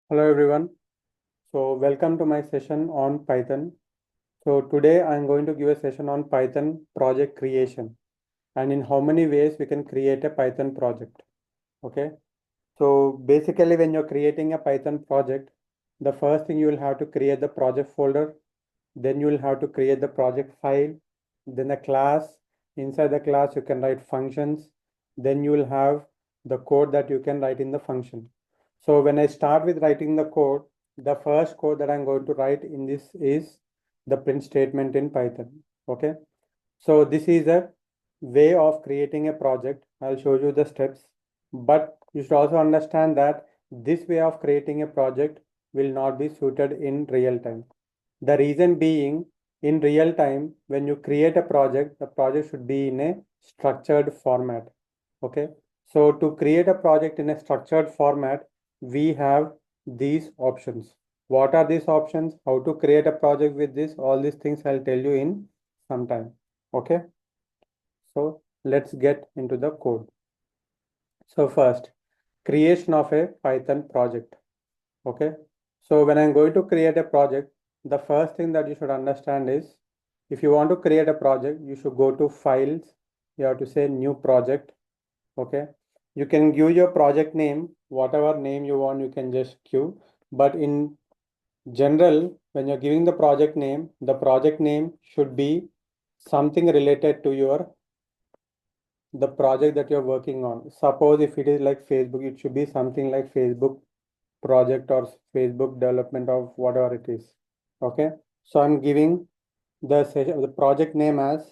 Hello everyone. So welcome to my session on Python. So today I'm going to give a session on Python project creation and in how many ways we can create a Python project. Okay. So basically when you're creating a Python project, the first thing you will have to create the project folder, then you will have to create the project file, then a class. Inside the class you can write functions, then you will have the code that you can write in the function. So when I start with writing the code, the first code that I'm going to write in this is the print statement in Python. Okay. So this is a way of creating a project. I'll show you the steps, but you should also understand that this way of creating a project will not be suited in real time. The reason being, in real time, when you create a project, the project should be in a structured format. Okay. So to create a project in a structured format, we have these options. What are these options? How to create a project with this? All these things I'll tell you in some time. Okay. So let's get into the code. So first, creation of a Python project. Okay. So when I'm going to create a project, the first thing that you should understand is if you want to create a project, you should go to files. You have to say new project. Okay. You can give your project name, whatever name you want, you can just give. But in general, when you're giving the project name should be something related to the project that you're working on. Suppose if it is like Facebook, it should be something like Facebook project or Facebook development of whatever it is. Okay. So I'm giving the project name as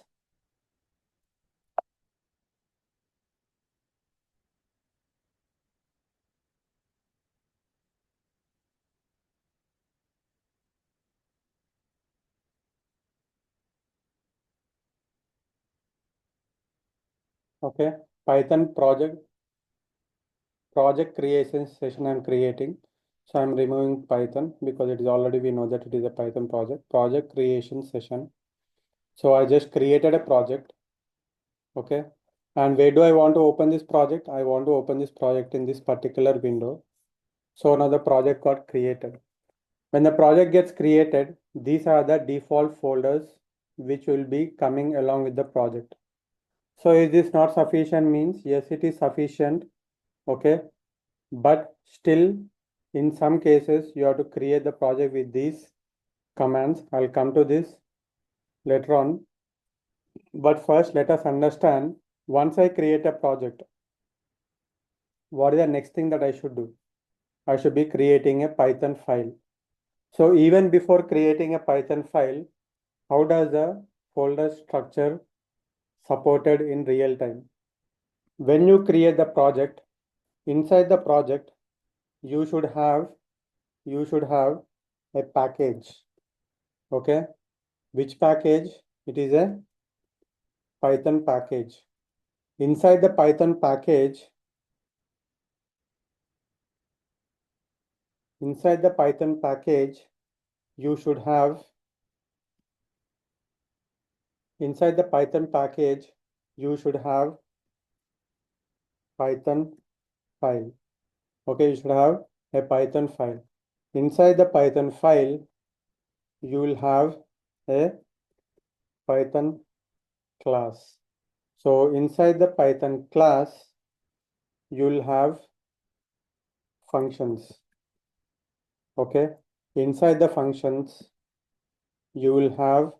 okay Python project creation session I'm creating. So I'm removing Python because it is already we know that it is a Python project creation session. So I just created a project. Okay. And where do I want to open this project? I want to open this project in this particular window. So now the project got created. When the project gets created, these are the default folders which will be coming along with the project. So is this not sufficient means? Yes, it is sufficient. Okay. But still, in some cases, you have to create the project with these commands. I'll come to this later on. But first, let us understand, once I create a project, what is the next thing that I should do? I should be creating a Python file. So even before creating a Python file, how does the folder structure supported in real time? When you create the project, inside the project, you should have a package. Okay. Which package? It is a Python package. Inside the Python package, you should have inside the Python package, you should have Python file. Okay, you should have a Python file. Inside the Python file, you will have a Python class. So inside the Python class, you will have functions. Okay. Inside the functions, you will have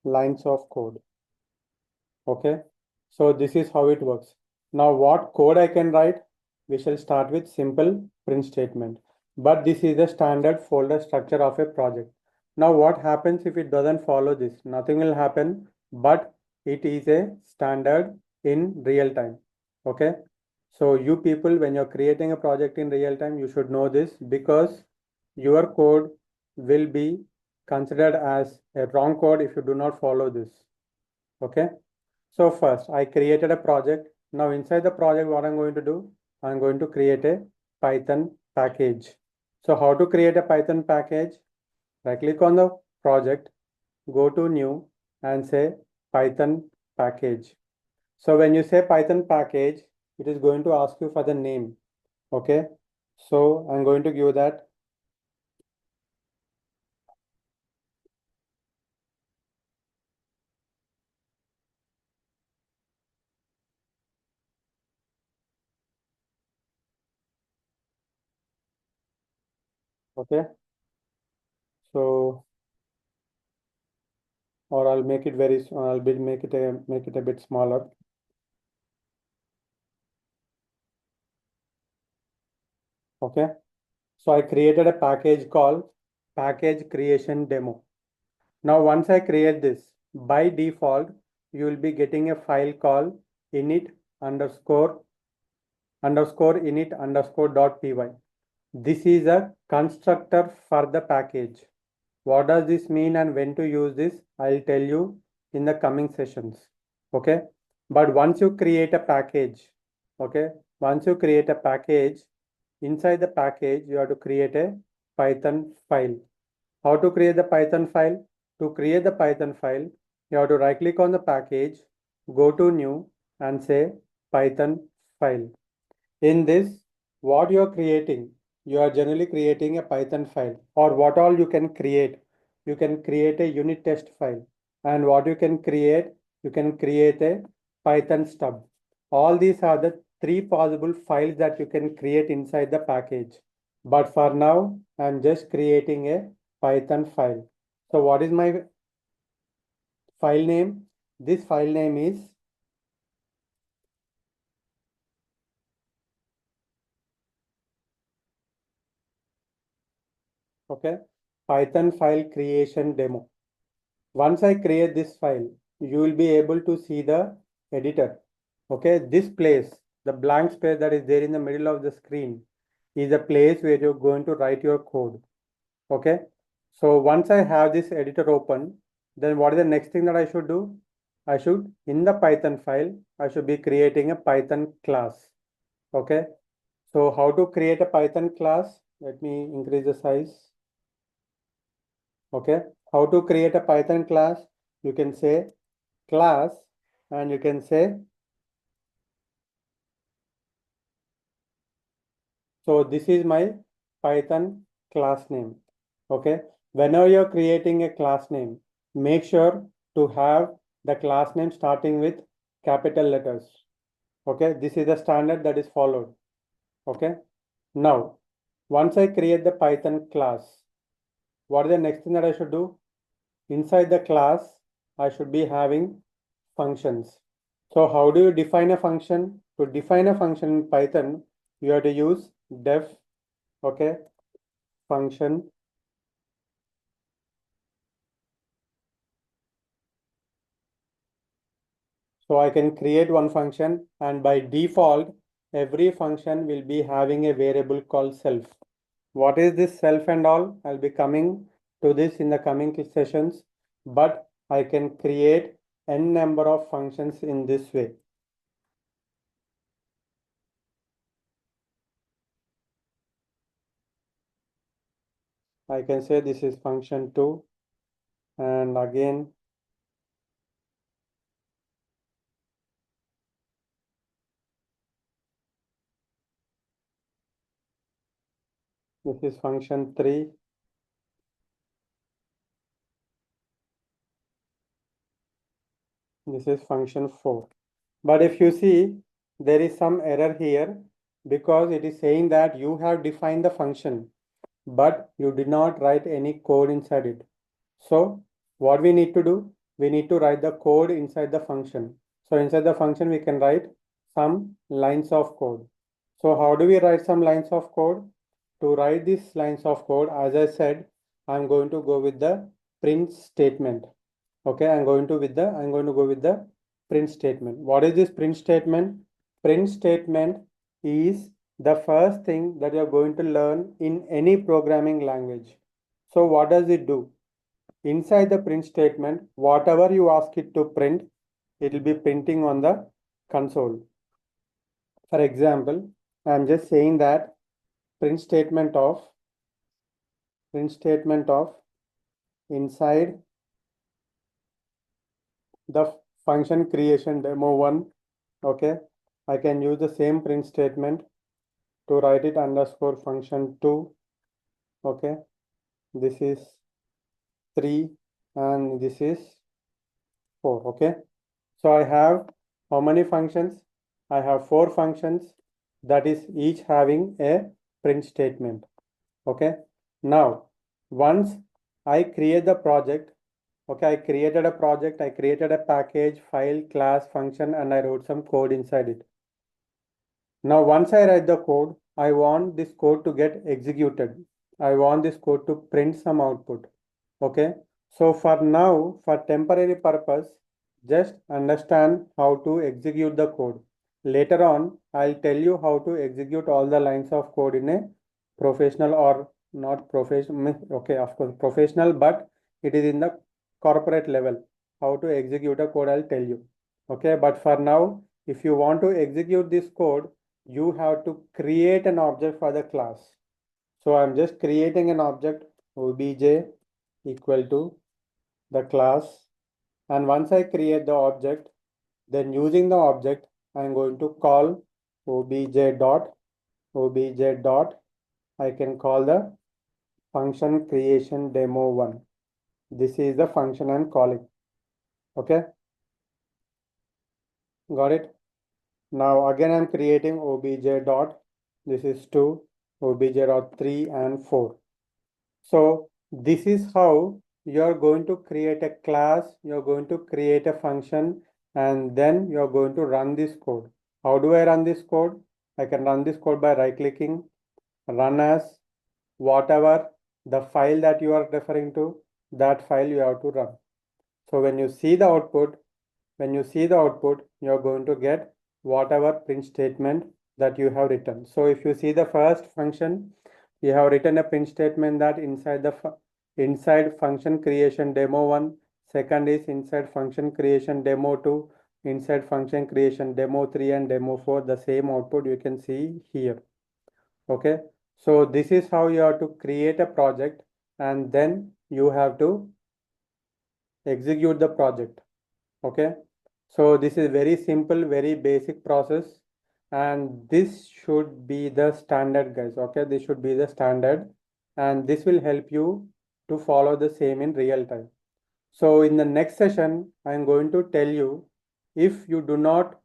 lines of code. Okay. So this is how it works. Now what code I can write? We shall start with simple print statement. But this is the standard folder structure of a project. Now what happens if it doesn't follow this? Nothing will happen, but it is a standard in real time. Okay. So you people, when you're creating a project in real time, you should know this because your code will be considered as a wrong code if you do not follow this. Okay. So first I created a project. Now inside the project, what I'm going to do, I'm going to create a Python package. So how to create a Python package? Right click on the project, go to new and say Python package. So when you say Python package, it is going to ask you for the name. Okay. So I'm going to give that. Okay. So, or I'll make it make it a bit smaller. Okay. So I created a package called package creation demo. Now, once I create this, by default, you will be getting a file called init init .py. This is a constructor for the package. What does this mean and when to use this? I'll tell you in the coming sessions. Okay. But once you create a package, okay, once you create a package, inside the package, you have to create a Python file. How to create the Python file? To create the Python file, you have to right click on the package, go to new and say Python file. In this, what you are creating, you are generally creating a Python file, or what all you can create. You can create a unit test file, and what you can create a Python stub. All these are the three possible files that you can create inside the package. But for now, I'm just creating a Python file. So what is my file name? This file name is okay, Python file creation demo. Once I create this file, you will be able to see the editor. Okay, this place, the blank space that is there in the middle of the screen is a place where you're going to write your code. Okay, so once I have this editor open, then what is the next thing that I should do? I should, in the Python file, I should be creating a Python class. Okay, so how to create a Python class? Let me increase the size. Okay, how to create a Python class? You can say class and you can say, so this is my Python class name. Okay, whenever you're creating a class name, make sure to have the class name starting with capital letters. Okay, this is the standard that is followed. Okay, now once I create the Python class, what is the next thing that I should do? Inside the class, I should be having functions. So how do you define a function? To define a function in Python, you have to use def, okay, function. So I can create one function and by default, every function will be having a variable called self. What is this self and all? I'll be coming to this in the coming sessions, but I can create n number of functions in this way. I can say this is function 2 and again this is function 3. This is function 4. But if you see, there is some error here because it is saying that you have defined the function, but you did not write any code inside it. So what we need to do, we need to write the code inside the function. So inside the function, we can write some lines of code. So how do we write some lines of code? To write these lines of code, as I said, I'm going to go with the print statement. Okay, I'm going to go with the print statement. What is this print statement? Print statement is the first thing that you're going to learn in any programming language. So what does it do? Inside the print statement, whatever you ask it to print, it will be printing on the console. For example, I'm just saying that print statement of inside the function creation demo 1. Okay, I can use the same print statement to write it underscore function 2. Okay, this is 3 and this is 4. Okay, so I have how many functions? I have 4 functions, that is each having a print statement. Okay, now once I create the project, okay, I created a project, I created a package, file, class, function, and I wrote some code inside it. Now once I write the code, I want this code to get executed. I want this code to print some output. Okay, so for now, for temporary purpose, just understand how to execute the code. Later on, I'll tell you how to execute all the lines of code in a professional or not professional. Okay, of course, professional, but it is in the corporate level. How to execute a code, I'll tell you. Okay, but for now, if you want to execute this code, you have to create an object for the class. So I'm just creating an object obj equal to the class, and once I create the object, then using the object I'm going to call obj dot I can call the function creation demo1. This is the function I'm calling. Okay, got it? Now again I'm creating obj dot, this is 2, obj dot 3 and 4. So this is how you're going to create a class, you're going to create a function, and then you're going to run this code. How do I run this code? I can run this code by right clicking, run as, whatever the file that you are referring to, that file you have to run. So when you see the output, you're going to get whatever print statement that you have written. So if you see the first function, you have written a print statement that inside function creation demo1, second is inside function creation demo2, inside function creation demo3 and demo4, the same output you can see here. Okay, so this is how you have to create a project, and then you have to execute the project. Okay, so this is very simple, very basic process, and this should be the standard, guys. Okay, this should be the standard, and this will help you to follow the same in real time. So in the next session, I am going to tell you, if you do not,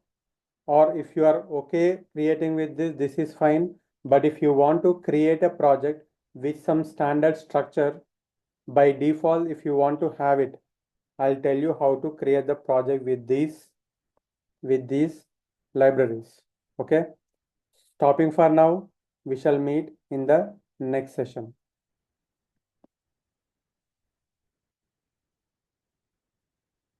or if you are okay creating with this, this is fine. But if you want to create a project with some standard structure, by default, if you want to have it, I'll tell you how to create the project with these libraries. Okay, stopping for now. We shall meet in the next session.